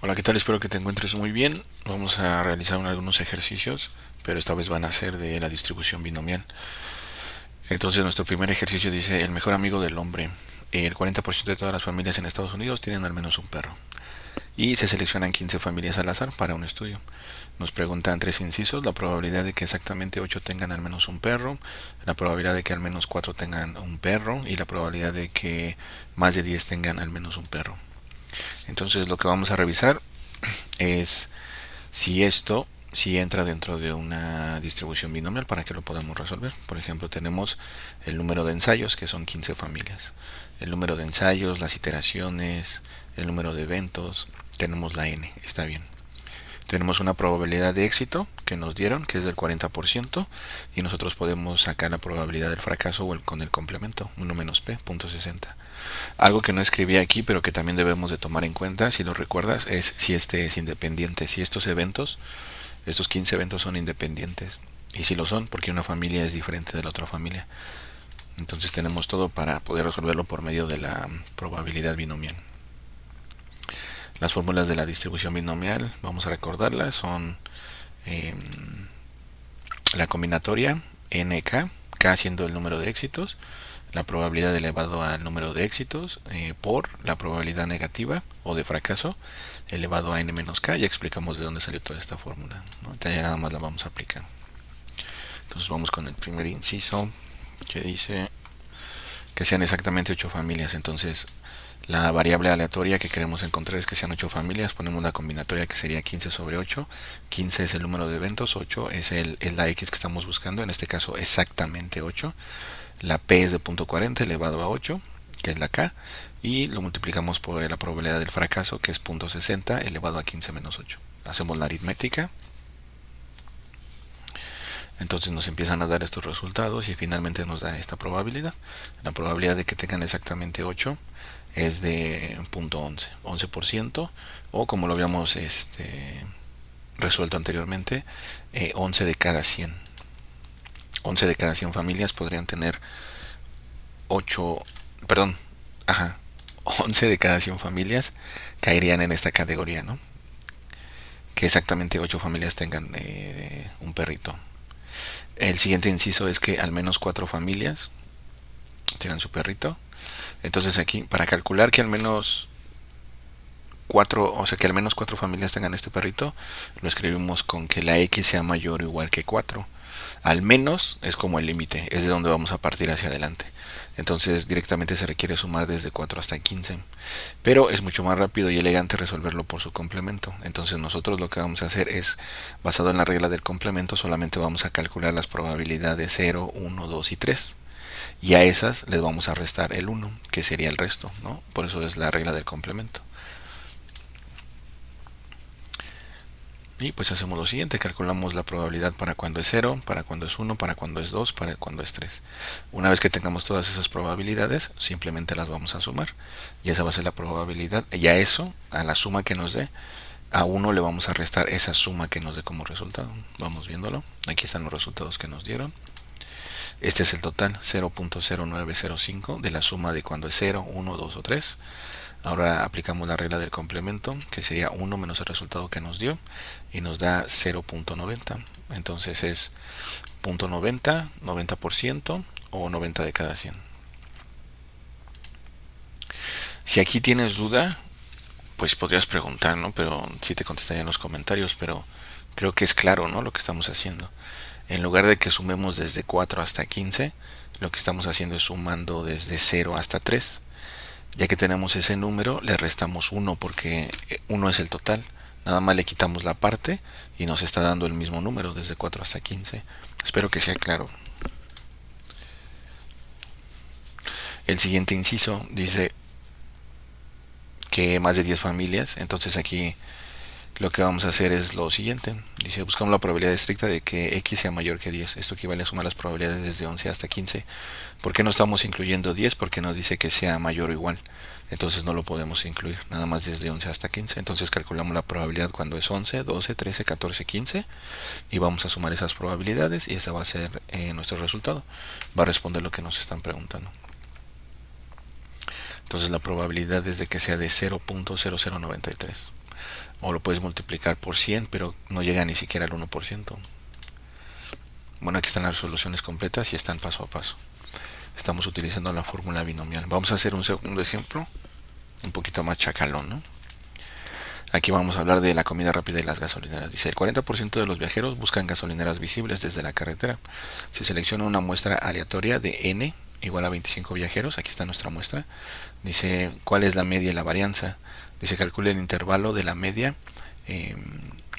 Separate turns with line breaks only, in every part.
Hola, ¿qué tal? Espero que te encuentres muy bien. Vamos a realizar algunos ejercicios, pero esta vez van a ser de la distribución binomial. Entonces, nuestro primer ejercicio dice: el mejor amigo del hombre. El 40% de todas las familias en Estados Unidos tienen al menos un perro. Y se seleccionan 15 familias al azar para un estudio. Nos preguntan tres incisos: la probabilidad de que exactamente 8 tengan al menos un perro, la probabilidad de que al menos 4 tengan un perro y la probabilidad de que más de 10 tengan al menos un perro. Entonces, lo que vamos a revisar es si entra dentro de una distribución binomial para que lo podamos resolver. Por ejemplo, tenemos el número de ensayos, que son 15 familias. El número de ensayos, las iteraciones, el número de eventos, tenemos la n, está bien. Tenemos una probabilidad de éxito que nos dieron, que es del 40%, y nosotros podemos sacar la probabilidad del fracaso con el complemento, 1 menos p, punto 60. Algo que no escribí aquí, pero que también debemos de tomar en cuenta, si lo recuerdas, es si este es independiente, si estos 15 eventos son independientes. Y si lo son, porque una familia es diferente de la otra familia. Entonces tenemos todo para poder resolverlo por medio de la probabilidad binomial. Las fórmulas de la distribución binomial, vamos a recordarlas, son eh, la combinatoria nk, k siendo el número de éxitos, la probabilidad elevado al número de éxitos por la probabilidad negativa o de fracaso elevado a n menos k. Ya explicamos de dónde salió toda esta fórmula, ¿no? Ya nada más la vamos a aplicar. Entonces vamos con el primer inciso, que dice que sean exactamente 8 familias. Entonces la variable aleatoria que queremos encontrar es que sean 8 familias. Ponemos la combinatoria, que sería 15 sobre 8. 15 es el número de eventos, 8 es la x que estamos buscando, en este caso exactamente 8. La p es de punto .40 elevado a 8, que es la k, y lo multiplicamos por la probabilidad del fracaso, que es punto .60 elevado a 15 menos 8. Hacemos la aritmética. Entonces nos empiezan a dar estos resultados y finalmente nos da esta probabilidad. La probabilidad de que tengan exactamente 8 es de punto .11%, o como lo habíamos resuelto anteriormente, 11 de cada 100. 11 de cada 100 familias podrían tener 8, perdón, ajá, 11 de cada 100 familias caerían en esta categoría, ¿no? Que exactamente 8 familias tengan un perrito. El siguiente inciso es que al menos 4 familias tengan su perrito. Entonces aquí, para calcular que al menos 4, o sea, que al menos 4 familias tengan este perrito, lo escribimos con que la x sea mayor o igual que 4. Al menos es como el límite, es de donde vamos a partir hacia adelante. Entonces directamente se requiere sumar desde 4 hasta 15. Pero es mucho más rápido y elegante resolverlo por su complemento. Entonces nosotros lo que vamos a hacer es, basado en la regla del complemento, solamente vamos a calcular las probabilidades 0, 1, 2 y 3. Y a esas les vamos a restar el 1, que sería el resto, ¿no? Por eso es la regla del complemento. Y pues hacemos lo siguiente: calculamos la probabilidad para cuando es 0, para cuando es 1, para cuando es 2, para cuando es 3. Una vez que tengamos todas esas probabilidades, simplemente las vamos a sumar. Y esa va a ser la probabilidad. Y a eso, a la suma que nos dé, a 1 le vamos a restar esa suma que nos dé como resultado. Vamos viéndolo. Aquí están los resultados que nos dieron. Este es el total, 0.0905 de la suma de cuando es 0, 1, 2 o 3. Ahora aplicamos la regla del complemento, que sería 1 menos el resultado que nos dio, y nos da 0.90. Entonces es 0.90, 90% o 90 de cada 100. Si aquí tienes duda, pues podrías preguntar, ¿no? Pero sí te contestaría en los comentarios, pero creo que es claro, ¿no? Lo que estamos haciendo. En lugar de que sumemos desde 4 hasta 15, lo que estamos haciendo es sumando desde 0 hasta 3. Ya que tenemos ese número, le restamos 1 porque 1 es el total. Nada más le quitamos la parte y nos está dando el mismo número desde 4 hasta 15. Espero que sea claro. El siguiente inciso dice que más de 10 familias. Entonces aquí lo que vamos a hacer es lo siguiente. Dice: buscamos la probabilidad estricta de que x sea mayor que 10. Esto equivale a sumar las probabilidades desde 11 hasta 15. ¿Por qué no estamos incluyendo 10? Porque no dice que sea mayor o igual. Entonces no lo podemos incluir, nada más desde 11 hasta 15. Entonces calculamos la probabilidad cuando es 11, 12, 13, 14, 15. Y vamos a sumar esas probabilidades y ese va a ser nuestro resultado. Va a responder lo que nos están preguntando. Entonces la probabilidad es de que sea de 0.0093. o lo puedes multiplicar por 100, pero no llega ni siquiera al 1%. Bueno, aquí están las resoluciones completas y están paso a paso. Estamos utilizando la fórmula binomial. Vamos a hacer un segundo ejemplo, un poquito más chacalón, ¿no? Aquí vamos a hablar de la comida rápida y las gasolineras. Dice, el 40% de los viajeros buscan gasolineras visibles desde la carretera. Se selecciona una muestra aleatoria de n igual a 25 viajeros. Aquí está nuestra muestra. Dice, ¿cuál es la media y la varianza? Dice, calcule el intervalo de la media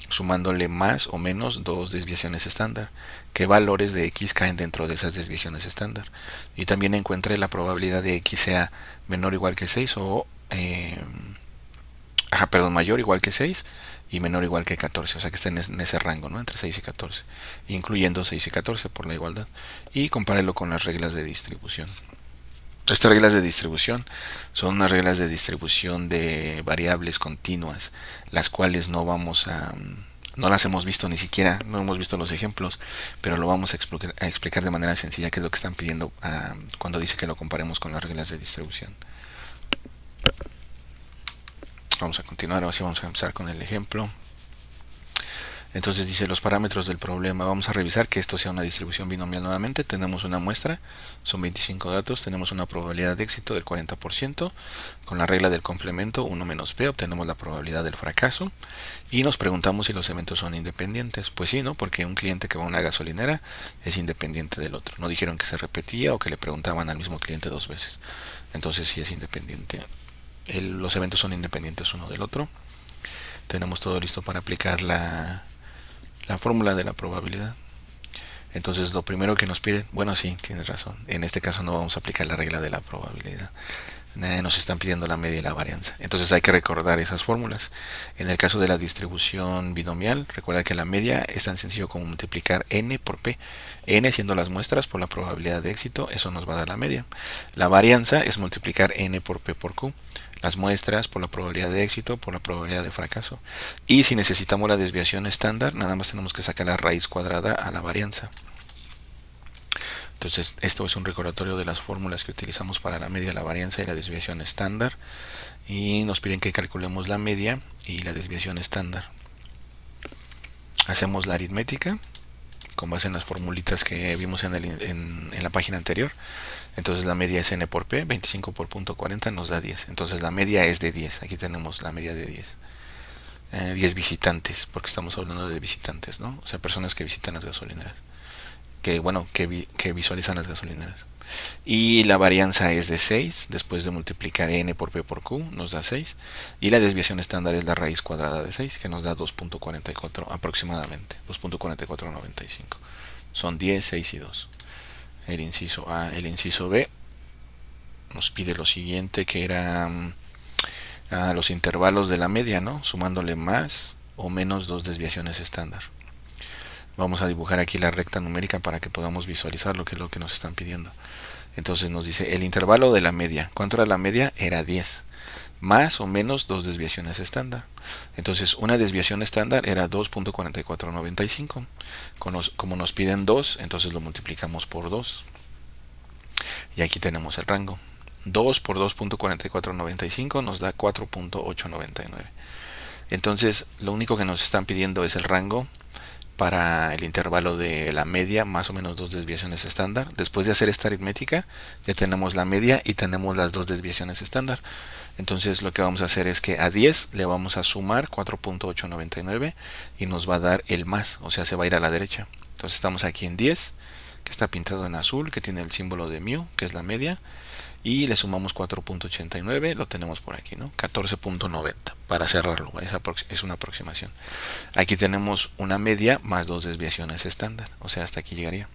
sumándole más o menos dos desviaciones estándar. ¿Qué valores de x caen dentro de esas desviaciones estándar? Y también encuentre la probabilidad de x sea menor o igual que 6 o... mayor o igual que 6 y menor o igual que 14, o sea que está en ese rango, ¿no? Entre 6 y 14, incluyendo 6 y 14 por la igualdad, y compárelo con las reglas de distribución. Estas reglas de distribución son unas reglas de distribución de variables continuas, las cuales no las hemos visto ni siquiera, no hemos visto los ejemplos, pero lo vamos a explicar de manera sencilla, que es lo que están pidiendo cuando dice que lo comparemos con las reglas de distribución. Vamos a continuar, ahora sí vamos a empezar con el ejemplo. Entonces dice los parámetros del problema. Vamos a revisar que esto sea una distribución binomial nuevamente. Tenemos una muestra, son 25 datos, tenemos una probabilidad de éxito del 40%. Con la regla del complemento 1 menos p obtenemos la probabilidad del fracaso. Y nos preguntamos si los eventos son independientes. Pues sí, ¿no? Porque un cliente que va a una gasolinera es independiente del otro. No dijeron que se repetía o que le preguntaban al mismo cliente dos veces. Entonces sí es independiente. Los eventos son independientes uno del otro. Tenemos todo listo para aplicar la fórmula de la probabilidad. Entonces lo primero que nos pide, bueno, sí, tienes razón, en este caso no vamos a aplicar la regla de la probabilidad, nos están pidiendo la media y la varianza. Entonces hay que recordar esas fórmulas. En el caso de la distribución binomial, recuerda que la media es tan sencillo como multiplicar n por p, n siendo las muestras por la probabilidad de éxito, eso nos va a dar la media. La varianza es multiplicar n por p por q, las muestras por la probabilidad de éxito por la probabilidad de fracaso. Y si necesitamos la desviación estándar, nada más tenemos que sacar la raíz cuadrada a la varianza. Entonces esto es un recordatorio de las fórmulas que utilizamos para la media, la varianza y la desviación estándar. Y nos piden que calculemos la media y la desviación estándar. Hacemos la aritmética con base en las formulitas que vimos en la página anterior. Entonces la media es n por p, 25 por punto 40 nos da 10. Entonces la media es de 10. Aquí tenemos la media de 10. 10 visitantes, porque estamos hablando de visitantes, ¿no? O sea, personas que visitan las gasolineras. Que visualizan las gasolineras. Y la varianza es de 6. Después de multiplicar n por p por q nos da 6. Y la desviación estándar es la raíz cuadrada de 6, que nos da 2.44 aproximadamente. 2.4495. Son 10, 6 y 2. El inciso A. El inciso B nos pide lo siguiente, que era los intervalos de la media, ¿no? Sumándole más o menos dos desviaciones estándar. Vamos a dibujar aquí la recta numérica para que podamos visualizar lo que es lo que nos están pidiendo. Entonces nos dice el intervalo de la media. ¿Cuánto era la media? Era 10. Más o menos dos desviaciones estándar. Entonces una desviación estándar era 2.4495. Como nos piden 2, entonces lo multiplicamos por 2. Y aquí tenemos el rango. 2 por 2.4495 nos da 4.899. Entonces lo único que nos están pidiendo es el rango para el intervalo de la media, más o menos dos desviaciones estándar. Después de hacer esta aritmética, ya tenemos la media y tenemos las dos desviaciones estándar. Entonces lo que vamos a hacer es que a 10 le vamos a sumar 4.899 y nos va a dar el más, o sea, se va a ir a la derecha. Entonces estamos aquí en 10, que está pintado en azul, que tiene el símbolo de mu, que es la media, y le sumamos 4.89, lo tenemos por aquí, ¿no? 14.90 para cerrarlo, esa es una aproximación. Aquí tenemos una media más dos desviaciones estándar, o sea, hasta aquí llegaría.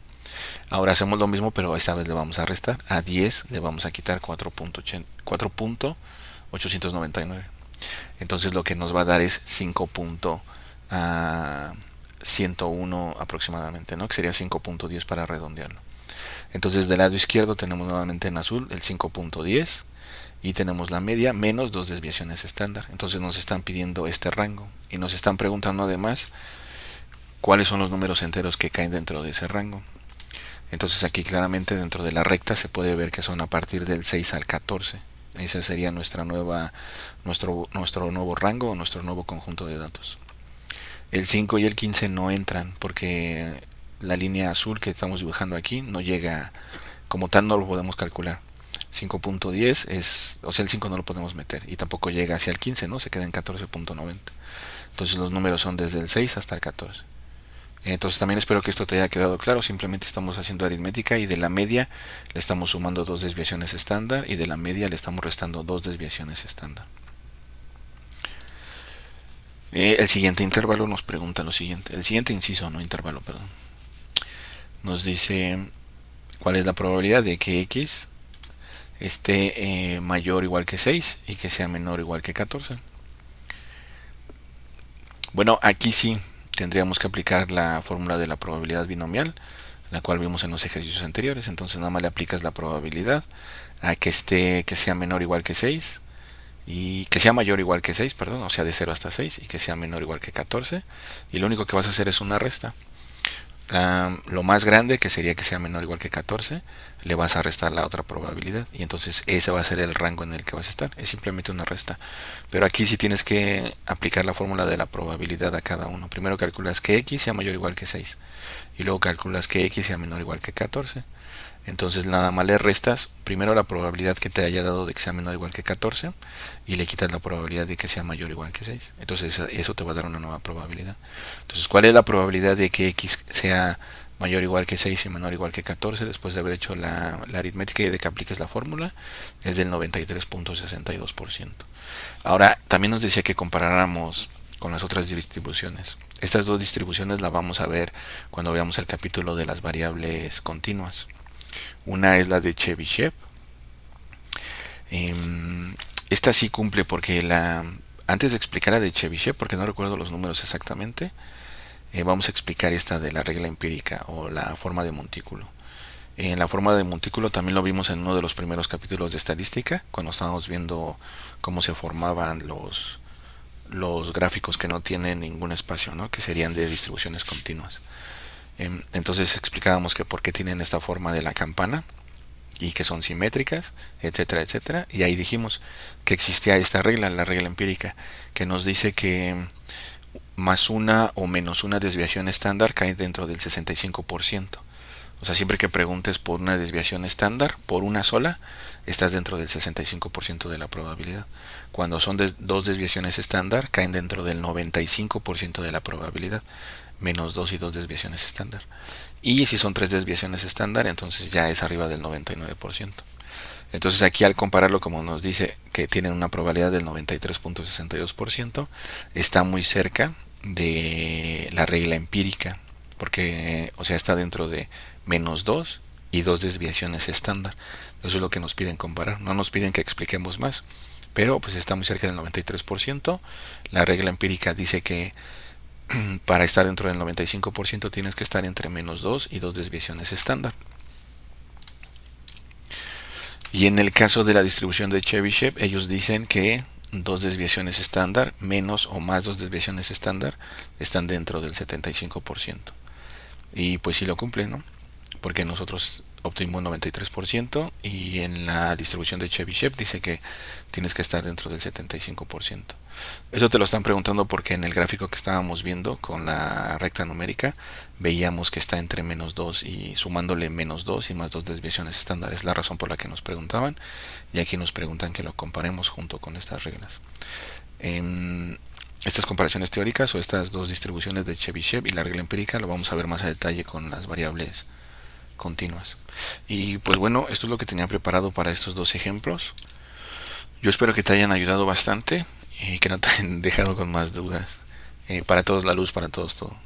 Ahora hacemos lo mismo, pero esta vez le vamos a restar. A 10 le vamos a quitar 4.899. Entonces lo que nos va a dar es 5.101 aproximadamente, ¿no? Que sería 5.10 para redondearlo. Entonces del lado izquierdo tenemos nuevamente en azul el 5.10 y tenemos la media menos dos desviaciones estándar. Entonces nos están pidiendo este rango y nos están preguntando además cuáles son los números enteros que caen dentro de ese rango. Entonces aquí claramente dentro de la recta se puede ver que son a partir del 6 al 14. Ese sería nuestro nuevo rango o nuestro nuevo conjunto de datos. El 5 y el 15 no entran porque la línea azul que estamos dibujando aquí no llega, como tal no lo podemos calcular. 5.10 es, o sea, el 5 no lo podemos meter y tampoco llega hacia el 15, ¿no? Se queda en 14.90. Entonces los números son desde el 6 hasta el 14. Entonces también espero que esto te haya quedado claro. Simplemente estamos haciendo aritmética y de la media le estamos sumando dos desviaciones estándar y de la media le estamos restando dos desviaciones estándar. El siguiente intervalo nos pregunta lo siguiente. El siguiente inciso, no intervalo, perdón. Nos dice cuál es la probabilidad de que x esté mayor o igual que 6 y que sea menor o igual que 14. Bueno, aquí sí tendríamos que aplicar la fórmula de la probabilidad binomial, la cual vimos en los ejercicios anteriores. Entonces nada más le aplicas la probabilidad a que sea menor o igual que 6 y que sea mayor o igual que 6, perdón, o sea de 0 hasta 6 y que sea menor o igual que 14, y lo único que vas a hacer es una resta. Lo más grande, que sería que sea menor o igual que 14, le vas a restar la otra probabilidad y entonces ese va a ser el rango en el que vas a estar. Es simplemente una resta, pero aquí sí tienes que aplicar la fórmula de la probabilidad a cada uno. Primero calculas que x sea mayor o igual que 6 y luego calculas que x sea menor o igual que 14. Entonces nada más le restas primero la probabilidad que te haya dado de que sea menor o igual que 14 y le quitas la probabilidad de que sea mayor o igual que 6. Entonces eso te va a dar una nueva probabilidad. Entonces, ¿cuál es la probabilidad de que x sea mayor o igual que 6 y menor o igual que 14 después de haber hecho la aritmética y de que apliques la fórmula? Es del 93.62%. Ahora, también nos decía que comparáramos con las otras distribuciones. Estas dos distribuciones las vamos a ver cuando veamos el capítulo de las variables continuas. Una es la de Chebyshev. Esta sí cumple porque antes de explicar la de Chebyshev, porque no recuerdo los números exactamente, vamos a explicar esta de la regla empírica o la forma de montículo. En la forma de montículo también lo vimos en uno de los primeros capítulos de estadística, cuando estábamos viendo cómo se formaban los gráficos que no tienen ningún espacio, ¿no? Que serían de distribuciones continuas. Entonces explicábamos que por qué tienen esta forma de la campana y que son simétricas, etcétera, etcétera. Y ahí dijimos que existía esta regla, la regla empírica, que nos dice que más una o menos una desviación estándar cae dentro del 65%. O sea, siempre que preguntes por una desviación estándar, por una sola, estás dentro del 65% de la probabilidad. Cuando son dos desviaciones estándar, caen dentro del 95% de la probabilidad. Menos 2 y 2 desviaciones estándar. Y si son 3 desviaciones estándar, entonces ya es arriba del 99%. Entonces aquí al compararlo, como nos dice que tienen una probabilidad del 93.62%, está muy cerca de la regla empírica, porque, o sea, está dentro de menos 2 y 2 desviaciones estándar. Eso es lo que nos piden comparar. No nos piden que expliquemos más, pero pues está muy cerca del 93%. La regla empírica dice que para estar dentro del 95% tienes que estar entre menos 2 y 2 desviaciones estándar. Y en el caso de la distribución de Chebyshev, ellos dicen que 2 desviaciones estándar menos o más 2 desviaciones estándar están dentro del 75%. Y pues sí lo cumplen, ¿no? Porque nosotros obtuvimos 93% y en la distribución de Chebyshev dice que tienes que estar dentro del 75%. Eso te lo están preguntando porque en el gráfico que estábamos viendo con la recta numérica veíamos que está entre menos 2 y sumándole menos 2 y más 2 desviaciones estándar. Es la razón por la que nos preguntaban y aquí nos preguntan que lo comparemos junto con estas reglas. Estas comparaciones teóricas o estas dos distribuciones de Chebyshev y la regla empírica lo vamos a ver más a detalle con las variables continuas. Y pues bueno, esto es lo que tenía preparado para estos dos ejemplos. Yo espero que te hayan ayudado bastante y que no te hayan dejado con más dudas. Para todos la luz, para todos todo.